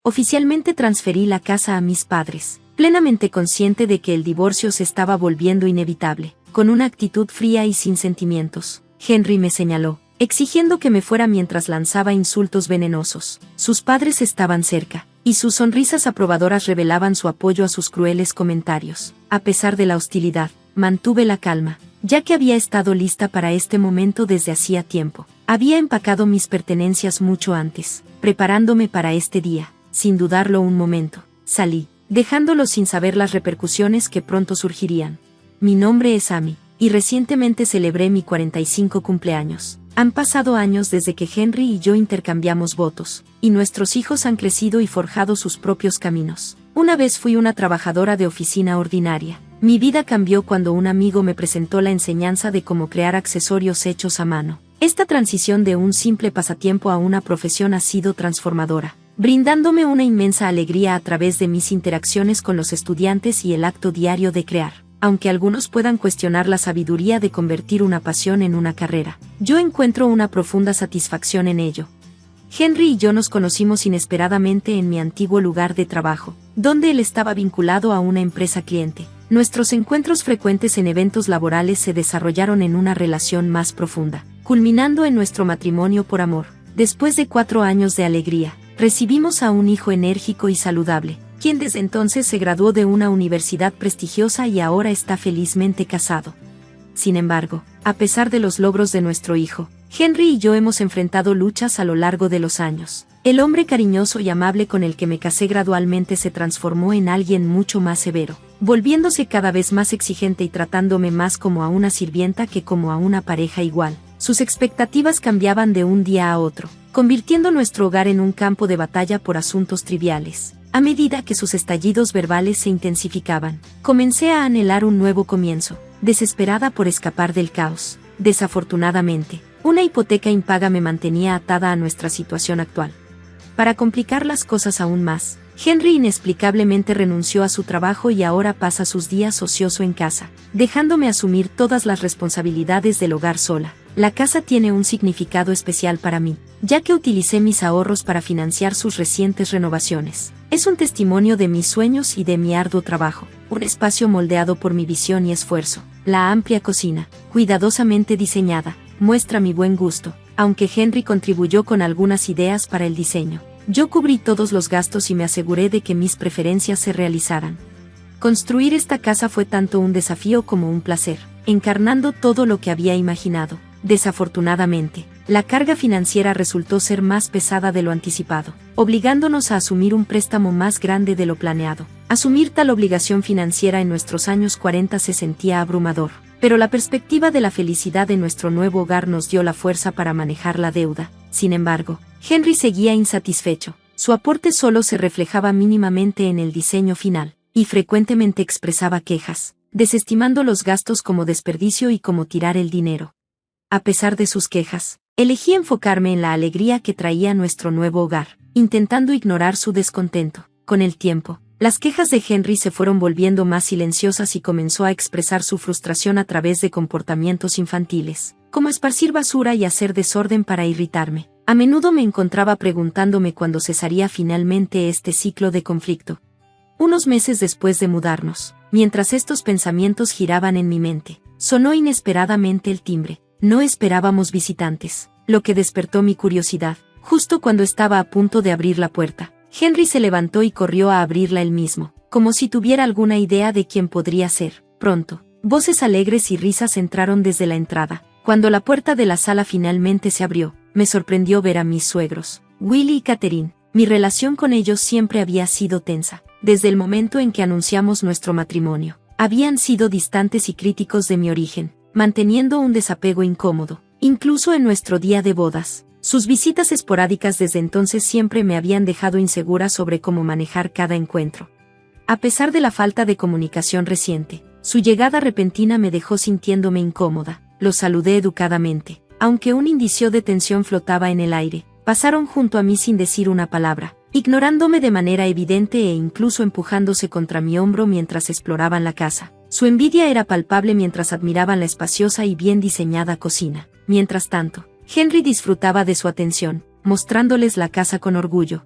Oficialmente transferí la casa a mis padres, plenamente consciente de que el divorcio se estaba volviendo inevitable. Con una actitud fría y sin sentimientos, Henry me señaló, exigiendo que me fuera mientras lanzaba insultos venenosos. Sus padres estaban cerca, y sus sonrisas aprobadoras revelaban su apoyo a sus crueles comentarios. A pesar de la hostilidad, mantuve la calma, ya que había estado lista para este momento desde hacía tiempo. Había empacado mis pertenencias mucho antes, preparándome para este día. Sin dudarlo un momento, salí, dejándolo sin saber las repercusiones que pronto surgirían. Mi nombre es Amy, y recientemente celebré mi 45 cumpleaños. Han pasado años desde que Henry y yo intercambiamos votos, y nuestros hijos han crecido y forjado sus propios caminos. Una vez fui una trabajadora de oficina ordinaria. Mi vida cambió cuando un amigo me presentó la enseñanza de cómo crear accesorios hechos a mano. Esta transición de un simple pasatiempo a una profesión ha sido transformadora, brindándome una inmensa alegría a través de mis interacciones con los estudiantes y el acto diario de crear. Aunque algunos puedan cuestionar la sabiduría de convertir una pasión en una carrera, yo encuentro una profunda satisfacción en ello. Henry y yo nos conocimos inesperadamente en mi antiguo lugar de trabajo, donde él estaba vinculado a una empresa cliente. Nuestros encuentros frecuentes en eventos laborales se desarrollaron en una relación más profunda, culminando en nuestro matrimonio por amor. Después de 4 años de alegría, recibimos a un hijo enérgico y saludable, quien desde entonces se graduó de una universidad prestigiosa y ahora está felizmente casado. Sin embargo, a pesar de los logros de nuestro hijo, Henry y yo hemos enfrentado luchas a lo largo de los años. El hombre cariñoso y amable con el que me casé gradualmente se transformó en alguien mucho más severo, volviéndose cada vez más exigente y tratándome más como a una sirvienta que como a una pareja igual. Sus expectativas cambiaban de un día a otro, convirtiendo nuestro hogar en un campo de batalla por asuntos triviales. A medida que sus estallidos verbales se intensificaban, comencé a anhelar un nuevo comienzo, desesperada por escapar del caos. Desafortunadamente, una hipoteca impaga me mantenía atada a nuestra situación actual. Para complicar las cosas aún más, Henry inexplicablemente renunció a su trabajo y ahora pasa sus días ocioso en casa, dejándome asumir todas las responsabilidades del hogar sola. La casa tiene un significado especial para mí, ya que utilicé mis ahorros para financiar sus recientes renovaciones. Es un testimonio de mis sueños y de mi arduo trabajo, un espacio moldeado por mi visión y esfuerzo. La amplia cocina, cuidadosamente diseñada, muestra mi buen gusto, aunque Henry contribuyó con algunas ideas para el diseño. Yo cubrí todos los gastos y me aseguré de que mis preferencias se realizaran. Construir esta casa fue tanto un desafío como un placer, encarnando todo lo que había imaginado. Desafortunadamente, la carga financiera resultó ser más pesada de lo anticipado, obligándonos a asumir un préstamo más grande de lo planeado. Asumir tal obligación financiera en nuestros años 40 se sentía abrumador, pero la perspectiva de la felicidad de nuestro nuevo hogar nos dio la fuerza para manejar la deuda. Sin embargo, Henry seguía insatisfecho. Su aporte solo se reflejaba mínimamente en el diseño final, y frecuentemente expresaba quejas, desestimando los gastos como desperdicio y como tirar el dinero. A pesar de sus quejas, elegí enfocarme en la alegría que traía nuestro nuevo hogar, intentando ignorar su descontento. Con el tiempo, las quejas de Henry se fueron volviendo más silenciosas y comenzó a expresar su frustración a través de comportamientos infantiles, como esparcir basura y hacer desorden para irritarme. A menudo me encontraba preguntándome cuándo cesaría finalmente este ciclo de conflicto. Unos meses después de mudarnos, mientras estos pensamientos giraban en mi mente, sonó inesperadamente el timbre. No esperábamos visitantes, lo que despertó mi curiosidad. Justo cuando estaba a punto de abrir la puerta, Henry se levantó y corrió a abrirla él mismo, como si tuviera alguna idea de quién podría ser. Pronto, voces alegres y risas entraron desde la entrada. Cuando la puerta de la sala finalmente se abrió, me sorprendió ver a mis suegros, Willie y Catherine. Mi relación con ellos siempre había sido tensa. Desde el momento en que anunciamos nuestro matrimonio, habían sido distantes y críticos de mi origen, manteniendo un desapego incómodo, incluso en nuestro día de bodas. Sus visitas esporádicas desde entonces siempre me habían dejado insegura sobre cómo manejar cada encuentro. A pesar de la falta de comunicación reciente, su llegada repentina me dejó sintiéndome incómoda. Los saludé educadamente, aunque un indicio de tensión flotaba en el aire. Pasaron junto a mí sin decir una palabra, ignorándome de manera evidente e incluso empujándose contra mi hombro mientras exploraban la casa. Su envidia era palpable mientras admiraban la espaciosa y bien diseñada cocina. Mientras tanto, Henry disfrutaba de su atención, mostrándoles la casa con orgullo.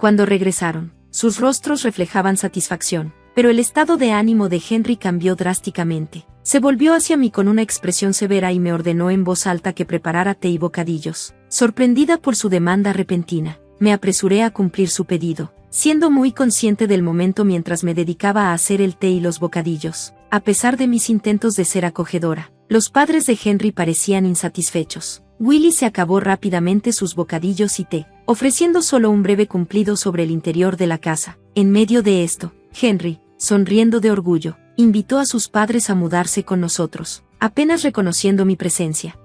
Cuando regresaron, sus rostros reflejaban satisfacción, pero el estado de ánimo de Henry cambió drásticamente. Se volvió hacia mí con una expresión severa y me ordenó en voz alta que preparara té y bocadillos. Sorprendida por su demanda repentina, me apresuré a cumplir su pedido, siendo muy consciente del momento mientras me dedicaba a hacer el té y los bocadillos. A pesar de mis intentos de ser acogedora, los padres de Henry parecían insatisfechos. Willie se acabó rápidamente sus bocadillos y té, ofreciendo solo un breve cumplido sobre el interior de la casa. En medio de esto, Henry, sonriendo de orgullo, invitó a sus padres a mudarse con nosotros, apenas reconociendo mi presencia.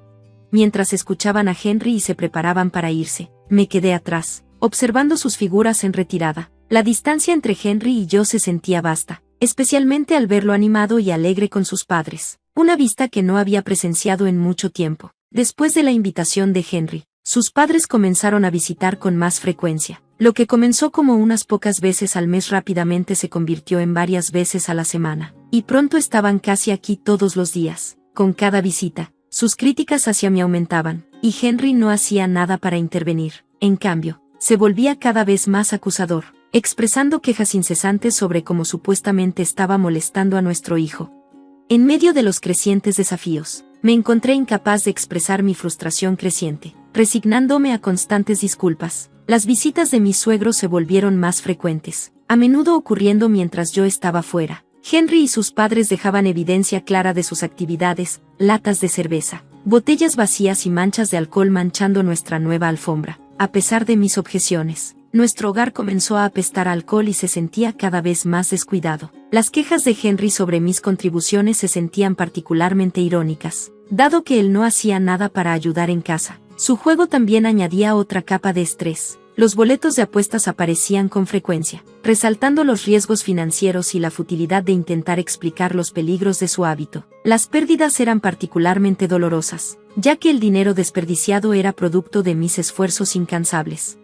Mientras escuchaban a Henry y se preparaban para irse, me quedé atrás, observando sus figuras en retirada. La distancia entre Henry y yo se sentía vasta, especialmente al verlo animado y alegre con sus padres, una vista que no había presenciado en mucho tiempo. Después de la invitación de Henry, sus padres comenzaron a visitar con más frecuencia. Lo que comenzó como unas pocas veces al mes rápidamente se convirtió en varias veces a la semana, y pronto estaban casi aquí todos los días. Con cada visita, sus críticas hacia mí aumentaban, y Henry no hacía nada para intervenir. En cambio, se volvía cada vez más acusador, expresando quejas incesantes sobre cómo supuestamente estaba molestando a nuestro hijo. En medio de los crecientes desafíos, me encontré incapaz de expresar mi frustración creciente, resignándome a constantes disculpas. Las visitas de mis suegros se volvieron más frecuentes, a menudo ocurriendo mientras yo estaba fuera. Henry y sus padres dejaban evidencia clara de sus actividades: latas de cerveza, botellas vacías y manchas de alcohol manchando nuestra nueva alfombra. A pesar de mis objeciones, nuestro hogar comenzó a apestar a alcohol y se sentía cada vez más descuidado. Las quejas de Henry sobre mis contribuciones se sentían particularmente irónicas, dado que él no hacía nada para ayudar en casa. Su juego también añadía otra capa de estrés. Los boletos de apuestas aparecían con frecuencia, resaltando los riesgos financieros y la futilidad de intentar explicar los peligros de su hábito. Las pérdidas eran particularmente dolorosas, ya que el dinero desperdiciado era producto de mis esfuerzos incansables.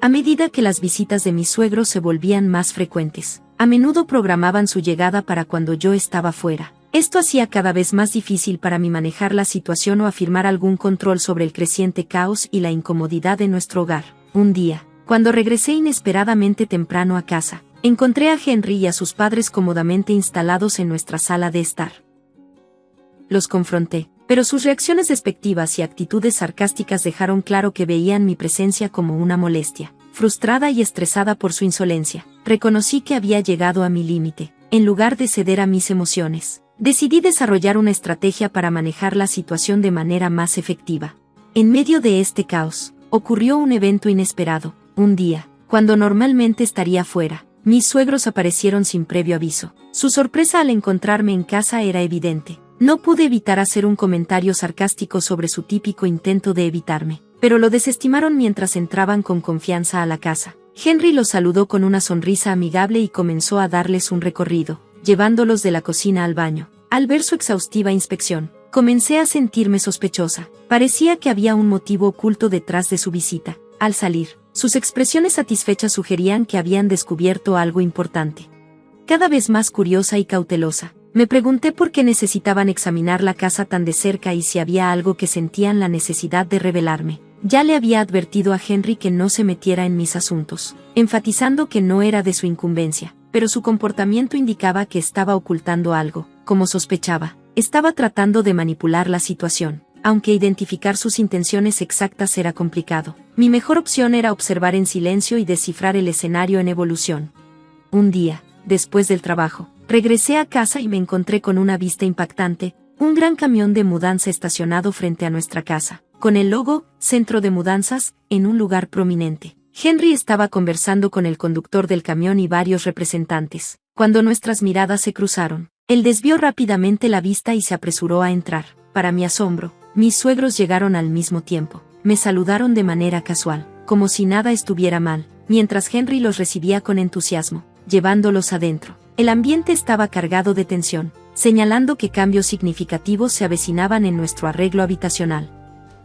A medida que las visitas de mis suegros se volvían más frecuentes, a menudo programaban su llegada para cuando yo estaba fuera. Esto hacía cada vez más difícil para mí manejar la situación o afirmar algún control sobre el creciente caos y la incomodidad de nuestro hogar. Un día, cuando regresé inesperadamente temprano a casa, encontré a Henry y a sus padres cómodamente instalados en nuestra sala de estar. Los confronté, pero sus reacciones despectivas y actitudes sarcásticas dejaron claro que veían mi presencia como una molestia. Frustrada y estresada por su insolencia, reconocí que había llegado a mi límite. En lugar de ceder a mis emociones, decidí desarrollar una estrategia para manejar la situación de manera más efectiva. En medio de este caos, ocurrió un evento inesperado. Un día, cuando normalmente estaría fuera, mis suegros aparecieron sin previo aviso. Su sorpresa al encontrarme en casa era evidente. No pude evitar hacer un comentario sarcástico sobre su típico intento de evitarme, pero lo desestimaron mientras entraban con confianza a la casa. Henry los saludó con una sonrisa amigable y comenzó a darles un recorrido, llevándolos de la cocina al baño. Al ver su exhaustiva inspección, comencé a sentirme sospechosa. Parecía que había un motivo oculto detrás de su visita. Al salir, sus expresiones satisfechas sugerían que habían descubierto algo importante. Cada vez más curiosa y cautelosa, me pregunté por qué necesitaban examinar la casa tan de cerca y si había algo que sentían la necesidad de revelarme. Ya le había advertido a Henry que no se metiera en mis asuntos, enfatizando que no era de su incumbencia, pero su comportamiento indicaba que estaba ocultando algo. Como sospechaba, estaba tratando de manipular la situación, aunque identificar sus intenciones exactas era complicado. Mi mejor opción era observar en silencio y descifrar el escenario en evolución. Un día, después del trabajo, regresé a casa y me encontré con una vista impactante: un gran camión de mudanza estacionado frente a nuestra casa, con el logo Centro de Mudanzas en un lugar prominente. Henry estaba conversando con el conductor del camión y varios representantes. Cuando nuestras miradas se cruzaron, él desvió rápidamente la vista y se apresuró a entrar. Para mi asombro, mis suegros llegaron al mismo tiempo. Me saludaron de manera casual, como si nada estuviera mal, mientras Henry los recibía con entusiasmo, llevándolos adentro. El ambiente estaba cargado de tensión, señalando que cambios significativos se avecinaban en nuestro arreglo habitacional.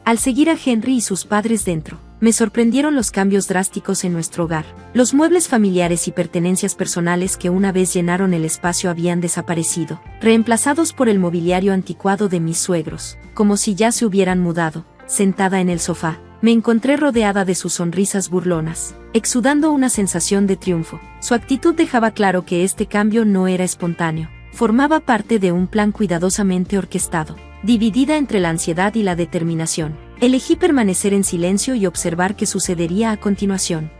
Al seguir a Henry y sus padres dentro, me sorprendieron los cambios drásticos en nuestro hogar. Los muebles familiares y pertenencias personales que una vez llenaron el espacio habían desaparecido, reemplazados por el mobiliario anticuado de mis suegros, como si ya se hubieran mudado. Sentada en el sofá, Me encontré rodeada de sus sonrisas burlonas, exudando una sensación de triunfo. Su actitud dejaba claro que este cambio no era espontáneo, formaba parte de un plan cuidadosamente orquestado. Dividida entre la ansiedad y la determinación, elegí permanecer en silencio y observar qué sucedería a continuación.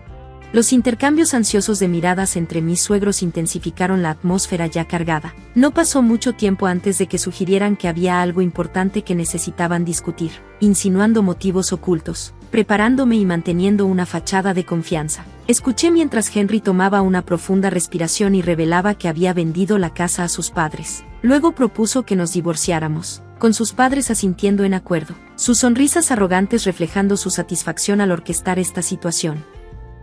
Los intercambios ansiosos de miradas entre mis suegros intensificaron la atmósfera ya cargada. No pasó mucho tiempo antes de que sugirieran que había algo importante que necesitaban discutir, insinuando motivos ocultos, preparándome y manteniendo una fachada de confianza. Escuché mientras Henry tomaba una profunda respiración y revelaba que había vendido la casa a sus padres. Luego propuso que nos divorciáramos, con sus padres asintiendo en acuerdo, sus sonrisas arrogantes reflejando su satisfacción al orquestar esta situación.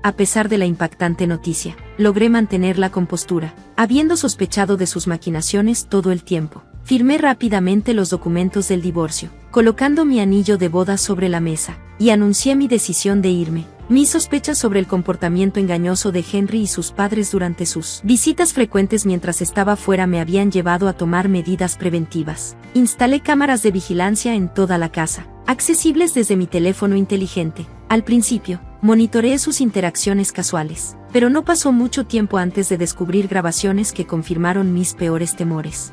A pesar de la impactante noticia, logré mantener la compostura, habiendo sospechado de sus maquinaciones todo el tiempo. Firmé rápidamente los documentos del divorcio, colocando mi anillo de boda sobre la mesa, y anuncié mi decisión de irme. Mis sospechas sobre el comportamiento engañoso de Henry y sus padres durante sus visitas frecuentes mientras estaba fuera me habían llevado a tomar medidas preventivas. Instalé cámaras de vigilancia en toda la casa, accesibles desde mi teléfono inteligente. Al principio, monitoreé sus interacciones casuales, pero no pasó mucho tiempo antes de descubrir grabaciones que confirmaron mis peores temores.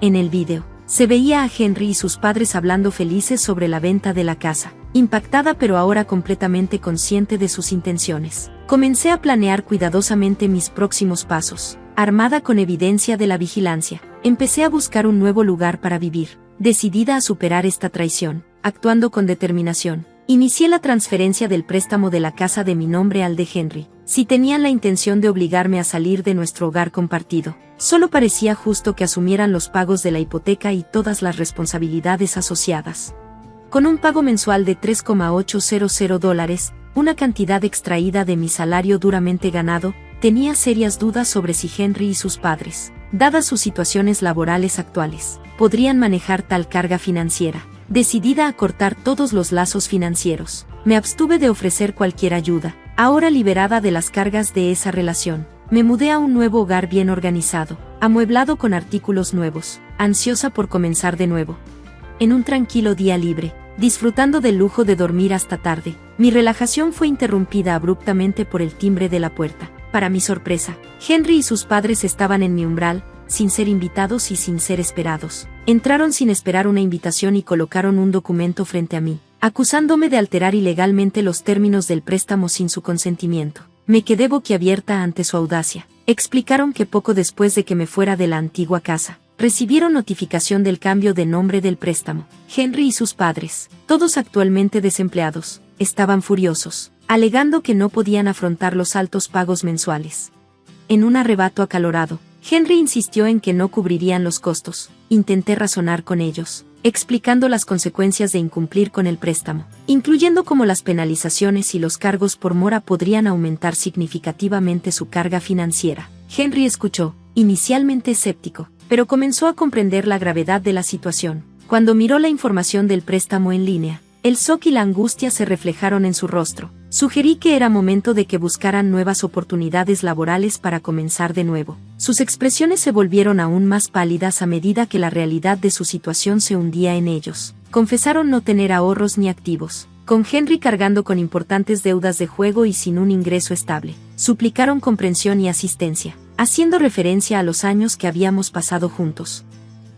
En el vídeo, se veía a Henry y sus padres hablando felices sobre la venta de la casa. Impactada pero ahora completamente consciente de sus intenciones, comencé a planear cuidadosamente mis próximos pasos. Armada con evidencia de la vigilancia, empecé a buscar un nuevo lugar para vivir, decidida a superar esta traición. Actuando con determinación, inicié la transferencia del préstamo de la casa de mi nombre al de Henry. Si tenían la intención de obligarme a salir de nuestro hogar compartido, solo parecía justo que asumieran los pagos de la hipoteca y todas las responsabilidades asociadas. Con un pago mensual de $3,800, una cantidad extraída de mi salario duramente ganado, tenía serias dudas sobre si Henry y sus padres, dadas sus situaciones laborales actuales, podrían manejar tal carga financiera. Decidida a cortar todos los lazos financieros, me abstuve de ofrecer cualquier ayuda. Ahora liberada de las cargas de esa relación, me mudé a un nuevo hogar bien organizado, amueblado con artículos nuevos, ansiosa por comenzar de nuevo. En un tranquilo día libre, disfrutando del lujo de dormir hasta tarde, mi relajación fue interrumpida abruptamente por el timbre de la puerta. Para mi sorpresa, Henry y sus padres estaban en mi umbral, sin ser invitados y sin ser esperados. Entraron sin esperar una invitación y colocaron un documento frente a mí, acusándome de alterar ilegalmente los términos del préstamo sin su consentimiento. Me quedé boquiabierta ante su audacia. Explicaron que poco después de que me fuera de la antigua casa, recibieron notificación del cambio de nombre del préstamo. Henry y sus padres, todos actualmente desempleados, estaban furiosos, alegando que no podían afrontar los altos pagos mensuales. En un arrebato acalorado, Henry insistió en que no cubrirían los costos. Intenté razonar con ellos, explicando las consecuencias de incumplir con el préstamo, incluyendo cómo las penalizaciones y los cargos por mora podrían aumentar significativamente su carga financiera. Henry escuchó, inicialmente escéptico, pero comenzó a comprender la gravedad de la situación. Cuando miró la información del préstamo en línea, el shock y la angustia se reflejaron en su rostro. Sugerí que era momento de que buscaran nuevas oportunidades laborales para comenzar de nuevo. Sus expresiones se volvieron aún más pálidas a medida que la realidad de su situación se hundía en ellos. Confesaron no tener ahorros ni activos, con Henry cargando con importantes deudas de juego y sin un ingreso estable. Suplicaron comprensión y asistencia, haciendo referencia a los años que habíamos pasado juntos.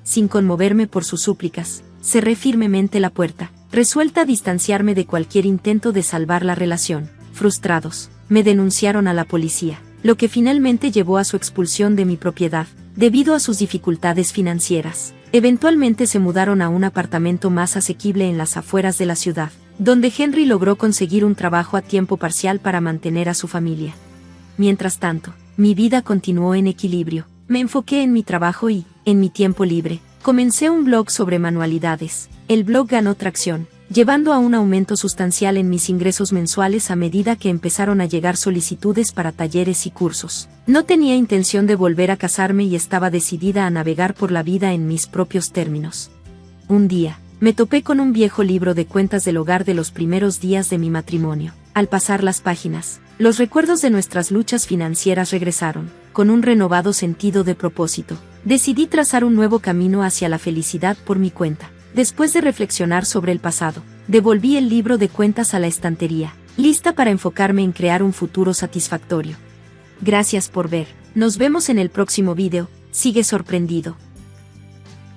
Sin conmoverme por sus súplicas, cerré firmemente la puerta, resuelta a distanciarme de cualquier intento de salvar la relación. Frustrados, me denunciaron a la policía, lo que finalmente llevó a su expulsión de mi propiedad, debido a sus dificultades financieras. Eventualmente se mudaron a un apartamento más asequible en las afueras de la ciudad, donde Henry logró conseguir un trabajo a tiempo parcial para mantener a su familia. Mientras tanto, mi vida continuó en equilibrio. Me enfoqué en mi trabajo y, en mi tiempo libre, comencé un blog sobre manualidades. El blog ganó tracción, llevando a un aumento sustancial en mis ingresos mensuales a medida que empezaron a llegar solicitudes para talleres y cursos. No tenía intención de volver a casarme y estaba decidida a navegar por la vida en mis propios términos. Un día, me topé con un viejo libro de cuentas del hogar de los primeros días de mi matrimonio. Al pasar las páginas, los recuerdos de nuestras luchas financieras regresaron. Con un renovado sentido de propósito, decidí trazar un nuevo camino hacia la felicidad por mi cuenta. Después de reflexionar sobre el pasado, Devolví el libro de cuentas a la estantería, lista para enfocarme en crear un futuro satisfactorio. Gracias por ver. Nos vemos en el próximo video. Sigue sorprendido.